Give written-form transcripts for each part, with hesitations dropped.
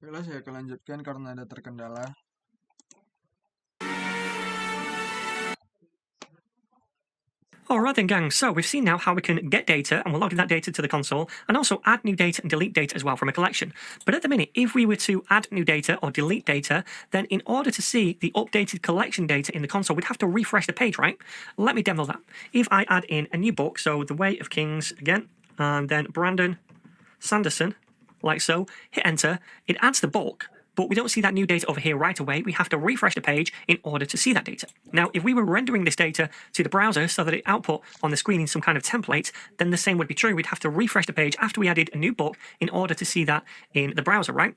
Oke, saya akan lanjutkan karena ada terkendala. Alright then gang, so we've seen now how we can get data and we're logging that data to the console and also add new data and delete data as well from a collection. But at the minute, if we were to add new data or delete data, then in order to see the updated collection data in the console, we'd have to refresh the page, right? Let me demo that. If I add in a new book, so The Way of Kings again, and then Brandon Sanderson, like so, hit enter, it adds the book, but we don't see that new data over here right away. We have to refresh the page in order to see that data. Now, if we were rendering this data to the browser so that it output on the screen in some kind of template, then the same would be true. We'd have to refresh the page after we added a new book in order to see that in the browser, right?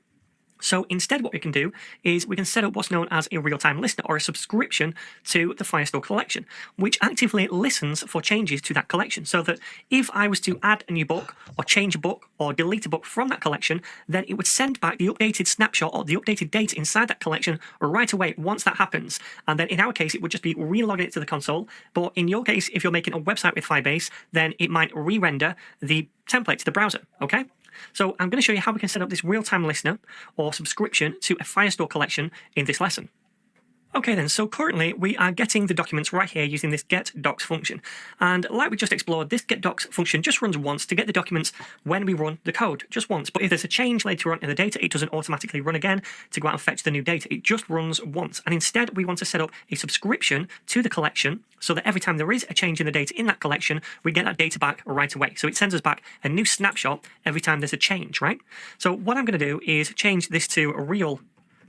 So instead, what we can do is we can set up what's known as a real-time listener or a subscription to the Firestore collection, which actively listens for changes to that collection. So that if I was to add a new book or change a book or delete a book from that collection, then it would send back the updated snapshot or the updated data inside that collection right away once that happens. And then in our case, it would just be relogging it to the console. But in your case, if you're making a website with Firebase, then it might re-render the template to the browser, okay? So I'm going to show you how we can set up this real-time listener or subscription to a Firestore collection in this lesson. Okay then, so currently we are getting the documents right here using this getDocs function. And like we just explored, this getDocs function just runs once to get the documents when we run the code, just once. But if there's a change later on in the data, it doesn't automatically run again to go out and fetch the new data. It just runs once. And instead, we want to set up a subscription to the collection so that every time there is a change in the data in that collection, we get that data back right away. So it sends us back a new snapshot every time there's a change, right? So what I'm going to do is change this to a real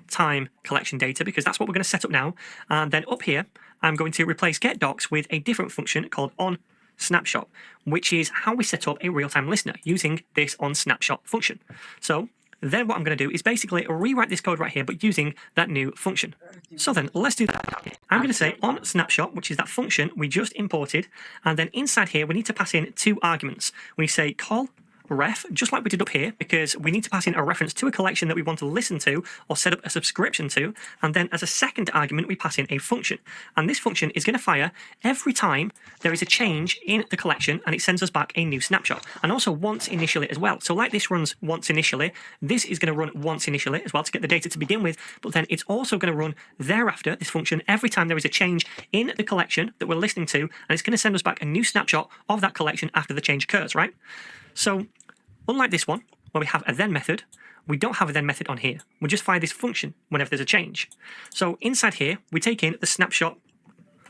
time collection data because that's what we're going to set up now. And then up here, I'm going to replace getDocs with a different function called onSnapshot, which is how we set up a real-time listener using this onSnapshot function. So then what I'm going to do is basically rewrite this code right here, but using that new function. So then let's do that. I'm going to say onSnapshot, which is that function we just imported. And then inside here, we need to pass in two arguments. We say call ref, just like we did up here, because we need to pass in a reference to a collection that we want to listen to or set up a subscription to. And then as a second argument, we pass in a function. And this function is going to fire every time there is a change in the collection and it sends us back a new snapshot. And also once initially as well. So like this runs once initially, this is going to run once initially as well to get the data to begin with. But then it's also going to run thereafter, this function, every time there is a change in the collection that we're listening to. And it's going to send us back a new snapshot of that collection after the change occurs, right? So unlike this one, where we have a then method, we don't have a then method on here. We just fire this function whenever there's a change. So inside here, we take in the snapshot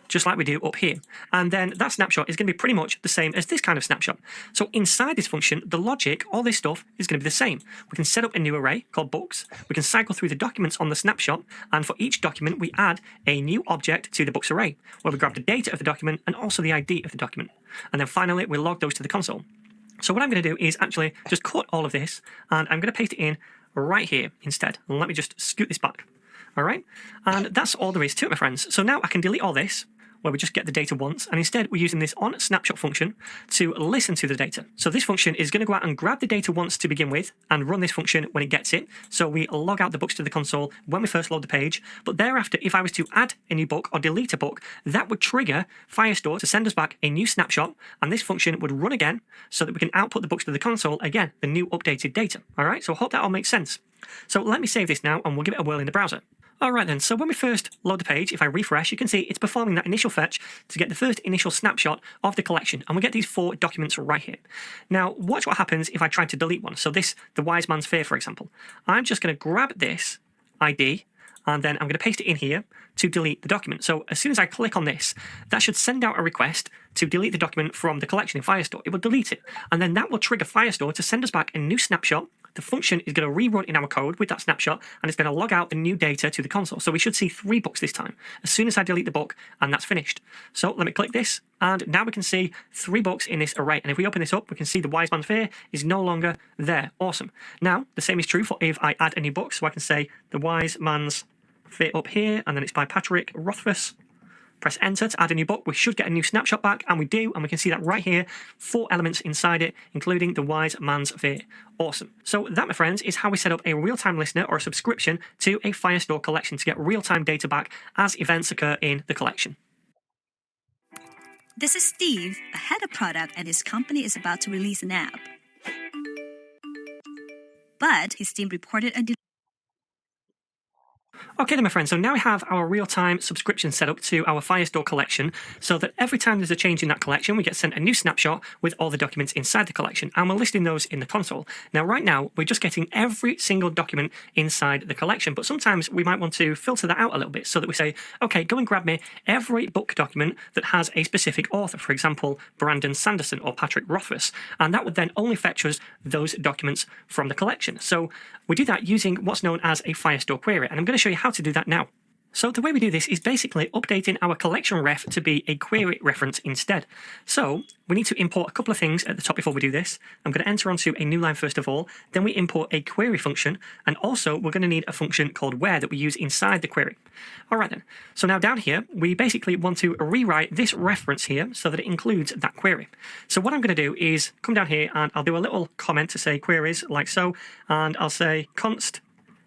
just like we do up here. And then that snapshot is going to be pretty much the same as this kind of snapshot. So inside this function, the logic, all this stuff is going to be the same. We can set up a new array called books. We can cycle through the documents on the snapshot. And for each document, we add a new object to the books array, where we grab the data of the document and also the ID of the document. And then finally, we log those to the console. So what I'm going to do is actually just cut all of this and I'm going to paste it in right here instead. And let me just scoot this back. All right. And that's all there is to it, my friends. So now I can delete all this where we just get the data once. And instead, we're using this onSnapshot function to listen to the data. So this function is going to go out and grab the data once to begin with and run this function when it gets it. So we log out the books to the console when we first load the page. But thereafter, if I was to add a new book or delete a book, that would trigger Firestore to send us back a new snapshot. And this function would run again so that we can output the books to the console, again, the new updated data. All right, so I hope that all makes sense. So let me save this now and we'll give it a whirl in the browser. All right then, so when we first load the page, if I refresh, you can see it's performing that initial fetch to get the first initial snapshot of the collection. And we get these 4 documents right here. Now, watch what happens if I try to delete one. So this, the Wise Man's Fear, for example. I'm just going to grab this ID and then I'm going to paste it in here to delete the document. So as soon as I click on this, that should send out a request to delete the document from the collection in Firestore. It will delete it. And then that will trigger Firestore to send us back a new snapshot. The function is going to rerun in our code with that snapshot, and it's going to log out the new data to the console. So we should see 3 books this time, as soon as I delete the book, and that's finished. So let me click this, and now we can see 3 books in this array. And if we open this up, we can see the Wise Man's Fear is no longer there. Awesome. Now, the same is true for if I add a new book. So I can say the Wise Man's Fear up here, and then it's by Patrick Rothfuss. Press enter to add a new book. We should get a new snapshot back, and we do, and we can see that right here, 4 elements inside it, including the Wise Man's Fear. Awesome. So that, my friends, is how we set up a real-time listener or a subscription to a Firestore collection to get real-time data back as events occur in the collection. This is Steve, a head of product, and his company is about to release an app. But his team reported a Okay then, my friends, so now we have our real-time subscription set up to our Firestore collection so that every time there's a change in that collection, we get sent a new snapshot with all the documents inside the collection, and we're listing those in the console. Now, right now, we're just getting every single document inside the collection, but sometimes we might want to filter that out a little bit so that we say, okay, go and grab me every book document that has a specific author, for example, Brandon Sanderson or Patrick Rothfuss, and that would then only fetch us those documents from the collection. So we do that using what's known as a Firestore query, and I'm going to show you how to do that now. So the way we do this is basically updating our collection ref to be a query reference instead. So we need to import a couple of things at the top before we do this. I'm going to enter onto a new line first of all, then we import a query function, and also we're going to need a function called where that we use inside the query. All right then, so now down here, we basically want to rewrite this reference here so that it includes that query. So what I'm going to do is come down here and I'll do a little comment to say queries like so, and I'll say const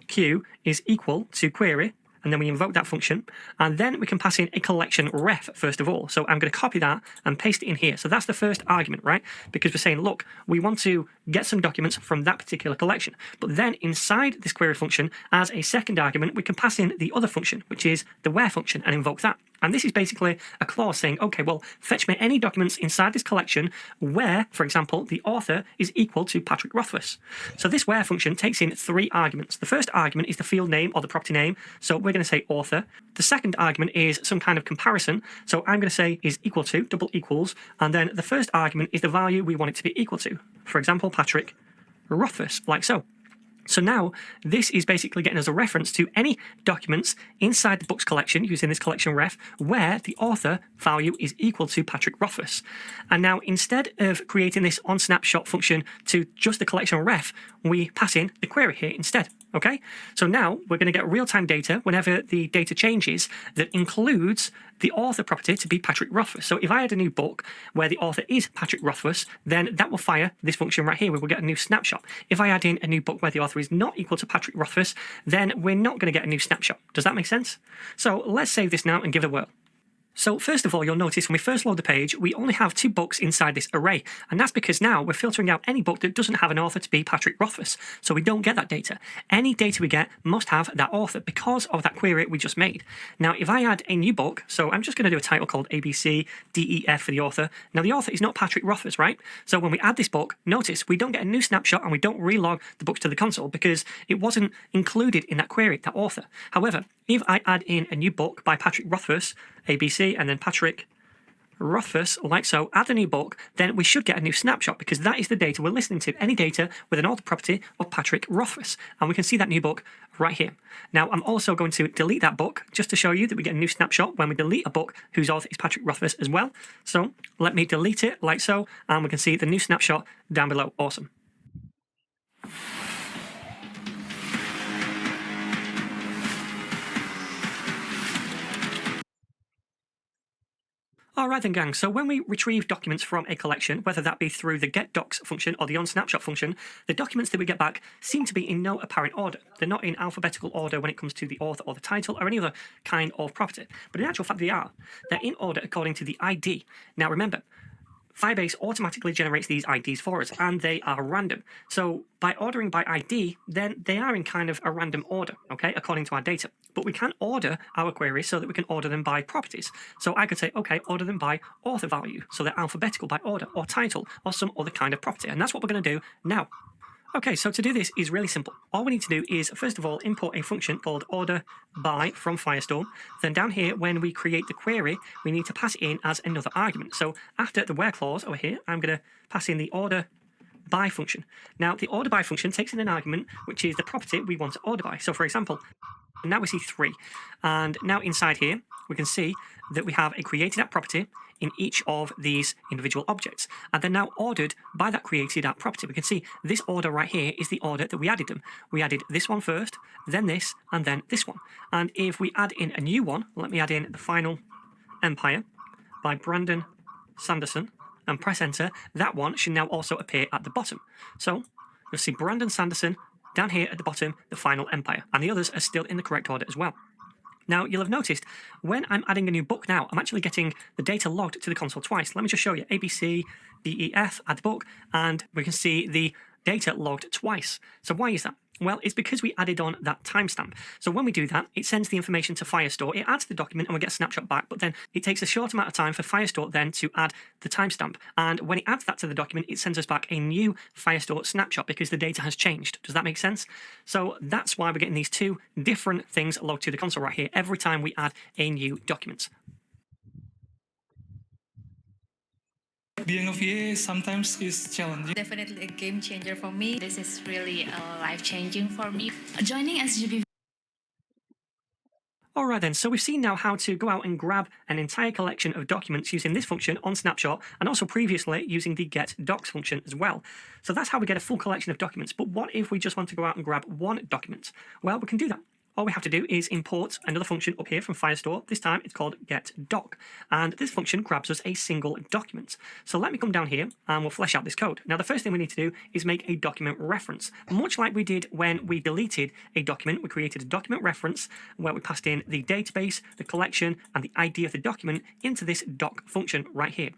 q is equal to query, and then we invoke that function, and then we can pass in a collection ref first of all. So I'm going to copy that and paste it in here. So that's the first argument, right? Because we're saying, look, we want to get some documents from that particular collection. But then inside this query function, as a second argument, we can pass in the other function, which is the where function, and invoke that. And this is basically a clause saying, okay, well, fetch me any documents inside this collection where, for example, the author is equal to Patrick Rothfuss. So this where function takes in 3 arguments. The first argument is the field name or the property name. So we're going to say author. The second argument is some kind of comparison. So I'm going to say is equal to, double equals. And then the first argument is the value we want it to be equal to. For example, Patrick Rothfuss, like so. So now this is basically getting us a reference to any documents inside the books collection using this collection ref where the author value is equal to Patrick Rothfuss. And now instead of creating this onSnapshot function to just the collection ref, we pass in the query here instead. Okay, so now we're going to get real-time data whenever the data changes that includes the author property to be Patrick Rothfuss. So if I had a new book where the author is Patrick Rothfuss, then that will fire this function right here where we'll get a new snapshot. If I add in a new book where the author is not equal to Patrick Rothfuss, then we're not going to get a new snapshot. Does that make sense? So let's save this now and give it a whirl. So first of all, you'll notice when we first load the page, we only have 2 books inside this array. And that's because now we're filtering out any book that doesn't have an author to be Patrick Rothfuss. So we don't get that data. Any data we get must have that author because of that query we just made. Now, if I add a new book, so I'm just going to do a title called ABC, DEF for the author. Now, the author is not Patrick Rothfuss, right? So when we add this book, notice we don't get a new snapshot and we don't relog the books to the console because it wasn't included in that query, that author. However, if I add in a new book by Patrick Rothfuss, ABC, and then Patrick Rothfuss, like so, add a new book, then we should get a new snapshot because that is the data we're listening to, any data with an author property of Patrick Rothfuss. And we can see that new book right here. Now, I'm also going to delete that book just to show you that we get a new snapshot when we delete a book whose author is Patrick Rothfuss as well. So let me delete it like so, and we can see the new snapshot down below. Awesome. Alright then gang, so when we retrieve documents from a collection, whether that be through the getDocs function or the onSnapshot function, the documents that we get back seem to be in no apparent order. They're not in alphabetical order when it comes to the author or the title or any other kind of property. But in actual fact they are. They're in order according to the ID. Now remember, Firebase automatically generates these IDs for us, and they are random. So by ordering by ID, then they are in kind of a random order, okay, according to our data. But we can order our queries so that we can order them by properties. So I could say, okay, order them by author value, so they're alphabetical by order, or title, or some other kind of property. And that's what we're going to do now. Okay, so to do this is really simple. All we need to do is, first of all, import a function called order by from Firestore. Then down here, when we create the query, we need to pass it in as another argument. So after the where clause over here, I'm going to pass in the order by function. Now, the order by function takes in an argument, which is the property we want to order by. So for example, now we see 3. And now inside here, we can see that we have a created app property in each of these individual objects. And they're now ordered by that created app property. We can see this order right here is the order that we added them. We added this one first, then this, and then this one. And if we add in a new one, let me add in the final Empire by Brandon Sanderson and press enter, that one should now also appear at the bottom. So you'll see Brandon Sanderson down here at the bottom, the final Empire. And the others are still in the correct order as well. Now, you'll have noticed when I'm adding a new book now, I'm actually getting the data logged to the console twice. Let me just show you. ABC, DEF, add the book, and we can see the data logged twice. So why is that? Well, it's because we added on that timestamp. So when we do that, it sends the information to Firestore, it adds the document and we get a snapshot back, but then it takes a short amount of time for Firestore then to add the timestamp. And when it adds that to the document, it sends us back a new Firestore snapshot because the data has changed. Does that make sense? So that's why we're getting these two different things logged to the console right here every time we add a new document. Being a VA sometimes is challenging. Definitely a game changer for me. This is really life-changing for me. Joining SGB. Alright then, so we've seen now how to go out and grab an entire collection of documents using this function on Snapshot, and also previously using the getDocs function as well. So that's how we get a full collection of documents. But what if we just want to go out and grab one document? Well, we can do that. All we have to do is import another function up here from Firestore. This time it's called getDoc. And this function grabs us a single document. So let me come down here and we'll flesh out this code. Now the first thing we need to do is make a document reference. Much like we did when we deleted a document, we created a document reference where we passed in the database, the collection, and the ID of the document into this doc function right here.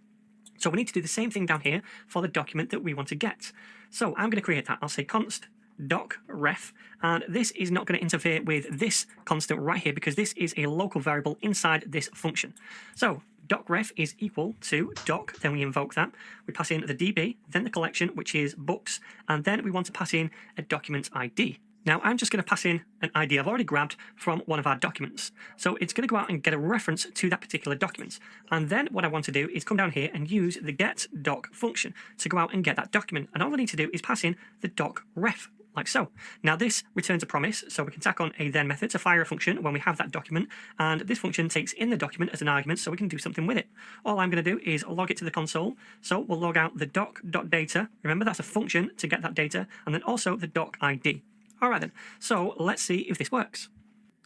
So we need to do the same thing down here for the document that we want to get. So I'm going to create that. I'll say const doc ref, and this is not going to interfere with this constant right here because this is a local variable inside this function. So doc ref is equal to doc, then we invoke that, we pass in the DB, then the collection, which is books, and then we want to pass in a document ID. Now I'm just going to pass in an ID I've already grabbed from one of our documents. So it's going to go out and get a reference to that particular document. And then what I want to do is come down here and use the getDoc function to go out and get that document. And all I need to do is pass in the doc ref, like so. Now this returns a promise, so we can tack on a then method to fire a function when we have that document, and this function takes in the document as an argument so we can do something with it. All I'm going to do is log it to the console, so we'll log out the doc.data, remember that's a function to get that data, and then also the doc ID. Alright then, so let's see if this works.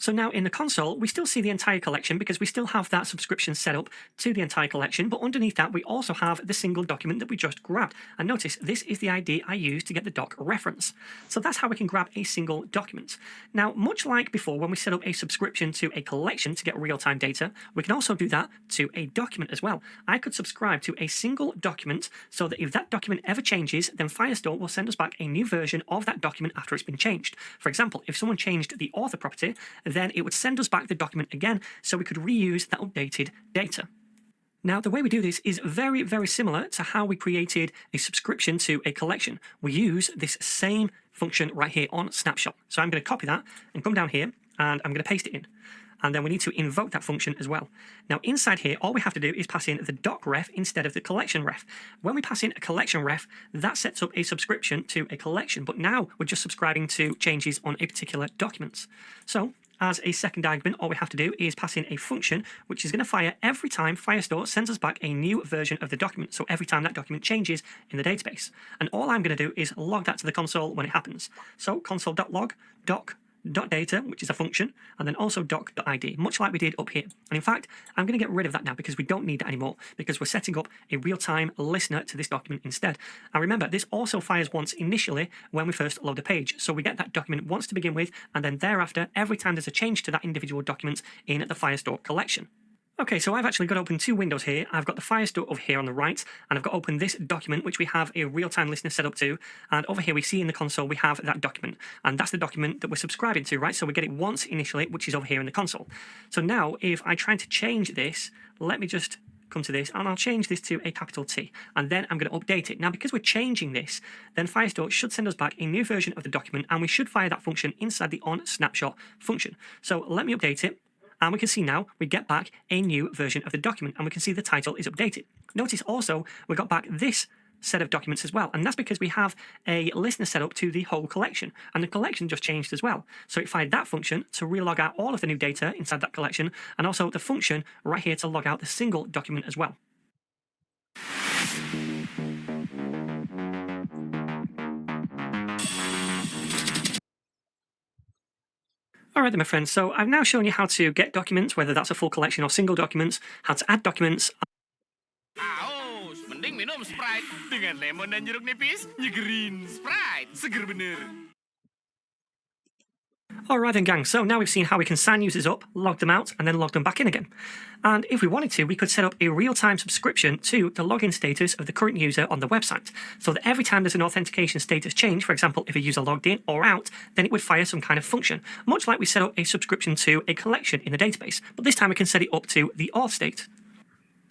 So now in the console, we still see the entire collection because we still have that subscription set up to the entire collection, but underneath that we also have the single document that we just grabbed. And notice this is the ID I used to get the doc reference. So that's how we can grab a single document. Now, much like before when we set up a subscription to a collection to get real-time data, we can also do that to a document as well. I could subscribe to a single document so that if that document ever changes, then Firestore will send us back a new version of that document after it's been changed. For example, if someone changed the author property, then it would send us back the document again so we could reuse that updated data. Now, the way we do this is very, very similar to how we created a subscription to a collection. We use this same function right here on Snapshot. So I'm going to copy that and come down here and I'm going to paste it in. And then we need to invoke that function as well. Now inside here, all we have to do is pass in the doc ref instead of the collection ref. When we pass in a collection ref, that sets up a subscription to a collection, but now we're just subscribing to changes on a particular document. So as a second argument, all we have to do is pass in a function which is going to fire every time Firestore sends us back a new version of the document, so every time that document changes in the database. And all I'm going to do is log that to the console when it happens. So console.log doc.data, which is a function, and then also doc.id, much like we did up here. And in fact, I'm going to get rid of that now because we don't need that anymore, because we're setting up a real-time listener to this document instead. And remember, this also fires once initially when we first load the page. So we get that document once to begin with, and then thereafter, every time there's a change to that individual document in the Firestore collection. Okay, so I've actually got open two windows here. I've got the Firestore over here on the right, and I've got open this document, which we have a real-time listener set up to. And over here we see in the console we have that document, and that's the document that we're subscribing to, right? So we get it once initially, which is over here in the console. So now, if I try to change this, let me just come to this, and I'll change this to a capital T, and then I'm going to update it. Now, because we're changing this, then Firestore should send us back a new version of the document, and we should fire that function inside the onSnapshot function. So let me update it. And we can see now we get back a new version of the document, and we can see the title is updated. Notice also we got back this set of documents as well, and that's because we have a listener set up to the whole collection, and the collection just changed as well. So it fired that function to relog out all of the new data inside that collection, and also the function right here to log out the single document as well. Alright then, my friends, so I've now shown you how to get documents, whether that's a full collection or single documents, how to add documents. Aus, mending minum Sprite dengan lemon dan jeruk nipis, nyegerin. Sprite, seger bener. Alright then gang, so now we've seen how we can sign users up, log them out, and then log them back in again. And if we wanted to, we could set up a real-time subscription to the login status of the current user on the website, so that every time there's an authentication status change, for example, if a user logged in or out, then it would fire some kind of function, much like we set up a subscription to a collection in the database, but this time we can set it up to the auth state.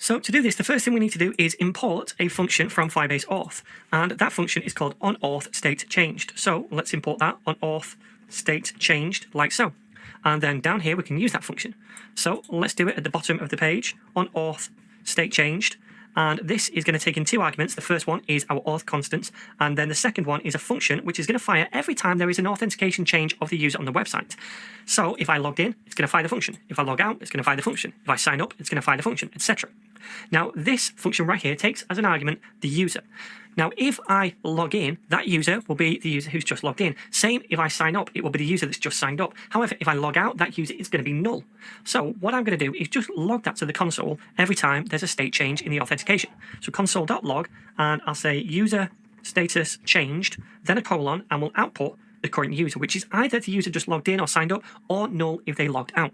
So to do this, the first thing we need to do is import a function from Firebase auth, and that function is called onAuth state changed. So let's import that, onAuth state changed, like so. And then down here we can use that function. So let's do it at the bottom of the page, onAuth state changed. And this is going to take in two arguments. The first one is our auth constant, and then the second one is a function which is going to fire every time there is an authentication change of the user on the website. So if I logged in, it's going to fire the function. If I log out, it's going to fire the function. If I sign up, it's going to fire the function, etc. Now this function right here takes as an argument the user. Now if I log in, that user will be the user who's just logged in. Same if I sign up, it will be the user that's just signed up. However, if I log out, that user is going to be null. So what I'm going to do is just log that to the console every time there's a state change in the authentication. So console.log, and I'll say user status changed, then a colon, and we'll output the current user, which is either the user just logged in or signed up, or null if they logged out.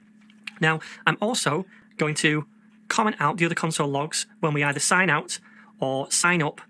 Now I'm also going to comment out the other console logs when we either sign out or sign up,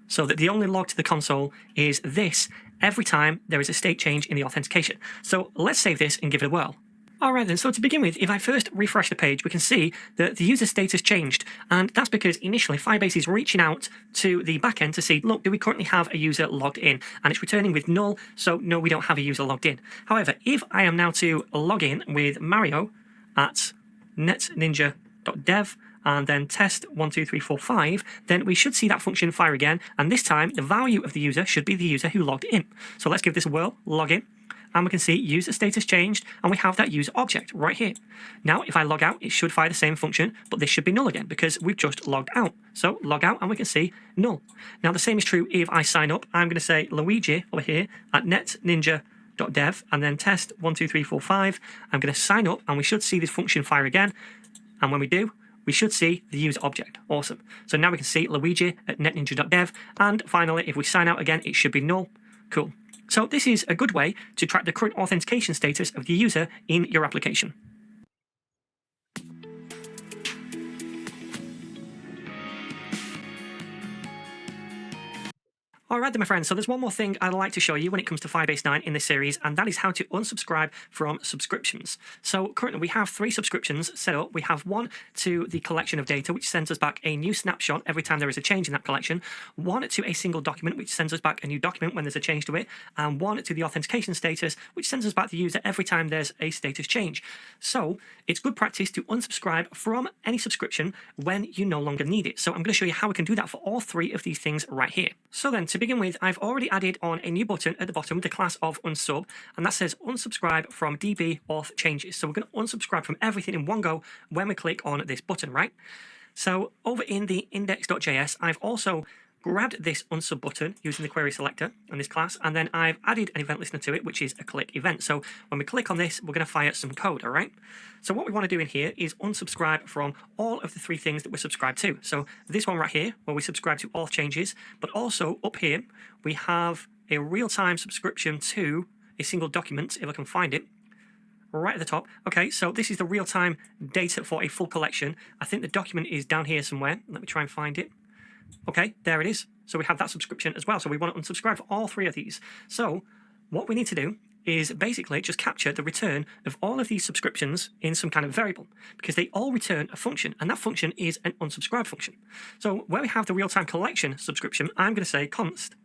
so that the only log to the console is this every time there is a state change in the authentication. So let's save this and give it a whirl. Alright then, so to begin with, if I first refresh the page, we can see that the user status changed, and that's because initially Firebase is reaching out to the backend to see, look, do we currently have a user logged in? And it's returning with null, so no, we don't have a user logged in. However, if I am now to log in with Mario at netninja.dev and then test 12345, then we should see that function fire again, and this time the value of the user should be the user who logged in. So let's give this a whirl, log in, and we can see user status changed, and we have that user object right here. Now if I log out, it should fire the same function, but this should be null again because we've just logged out. So log out and we can see null. Now the same is true if I sign up. I'm going to say Luigi over here at netninja.dev and then test 12345. I'm going to sign up and we should see this function fire again, and when we do, we should see the user object. Awesome. So now we can see Luigi at netninja.dev, and finally if we sign out again, it should be null. Cool. So this is a good way to track the current authentication status of the user in your application. Alright then my friends, so there's one more thing I'd like to show you when it comes to Firebase 9 in this series, and that is how to unsubscribe from subscriptions. So currently we have 3 subscriptions set up. We have one to the collection of data, which sends us back a new snapshot every time there is a change in that collection, one to a single document, which sends us back a new document when there's a change to it, and one to the authentication status, which sends us back the user every time there's a status change. So it's good practice to unsubscribe from any subscription when you no longer need it. So I'm going to show you how we can do that for all 3 of these things right here. So then to begin with, I've already added on a new button at the bottom with the class of unsub, and that says unsubscribe from DB auth changes. So we're going to unsubscribe from everything in one go when we click on this button, right? So over in the index.js, I've also grabbed this unsub button using the query selector in this class, and then I've added an event listener to it, which is a click event. So when we click on this, we're going to fire some code, all right? So what we want to do in here is unsubscribe from all of the 3 things that we're subscribed to. So this one right here, where we subscribe to auth changes, but also up here, we have a real-time subscription to a single document, if I can find it, right at the top. Okay, so this is the real-time data for a full collection. I think the document is down here somewhere. Let me try and find it. Okay, there it is. So we have that subscription as well. So we want to unsubscribe for all 3 of these. So what we need to do is basically just capture the return of all of these subscriptions in some kind of variable, because they all return a function, and that function is an unsubscribe function. So where we have the real-time collection subscription, I'm going to say const,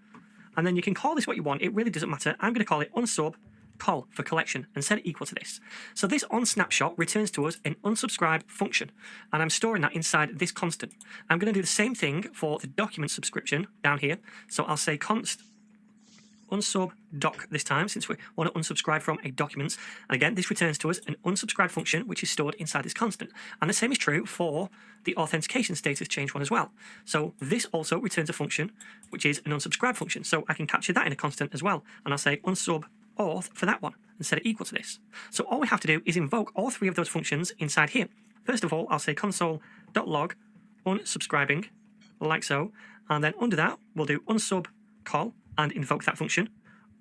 and then you can call this what you want. It really doesn't matter. I'm going to call it unsub call for collection and set it equal to this. So this onSnapshot returns to us an unsubscribe function, and I'm storing that inside this constant. I'm going to do the same thing for the document subscription down here. So I'll say const unsub doc this time, since we want to unsubscribe from a document. And again, this returns to us an unsubscribe function, which is stored inside this constant. And the same is true for the authentication status change one as well. So this also returns a function, which is an unsubscribe function. So I can capture that in a constant as well. And I'll say unsub auth for that one and set it equal to this. So all we have to do is invoke all 3 of those functions inside here. First of all, I'll say console.log unsubscribing, like so. And then under that, we'll do unsub call and invoke that function,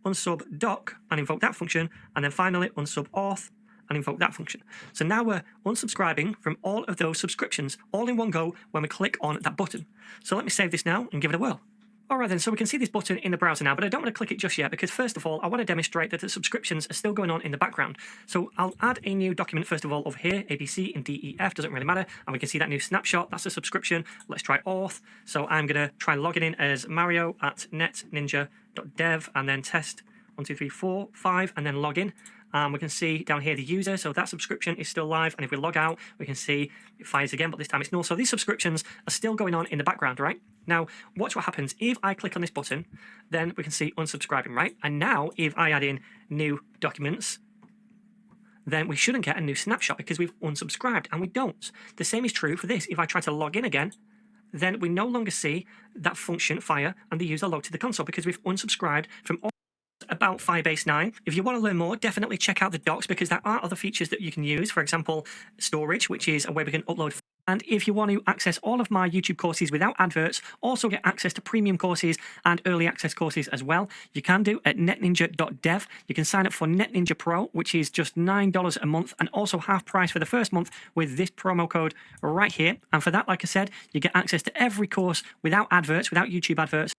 unsub doc and invoke that function, and then finally unsub auth and invoke that function. So now we're unsubscribing from all of those subscriptions all in one go when we click on that button. So let me save this now and give it a whirl. Alright then, so we can see this button in the browser now, but I don't want to click it just yet because first of all, I want to demonstrate that the subscriptions are still going on in the background. So I'll add a new document first of all over here, ABC and DEF, doesn't really matter, and we can see that new snapshot, that's a subscription. Let's try auth. So I'm going to try logging in as Mario at netninja.dev and then test 1, 2, 3, 4, 5 and then log in. We can see down here the user, so that subscription is still live, and if we log out, we can see it fires again, but this time it's null. So these subscriptions are still going on in the background, right? Now, watch what happens. If I click on this button, then we can see unsubscribing, right? And now, if I add in new documents, then we shouldn't get a new snapshot because we've unsubscribed, and we don't. The same is true for this. If I try to log in again, then we no longer see that function fire and the user log to the console because we've unsubscribed from all about Firebase 9. If you want to learn more, definitely check out the docs because there are other features that you can use. For example, storage, which is a way we can upload. And if you want to access all of my YouTube courses without adverts, also get access to premium courses and early access courses as well, you can do at netninja.dev. You can sign up for NetNinja Pro, which is just $9 a month and also half price for the first month with this promo code right here. And for that, like I said, you get access to every course without adverts, without YouTube adverts.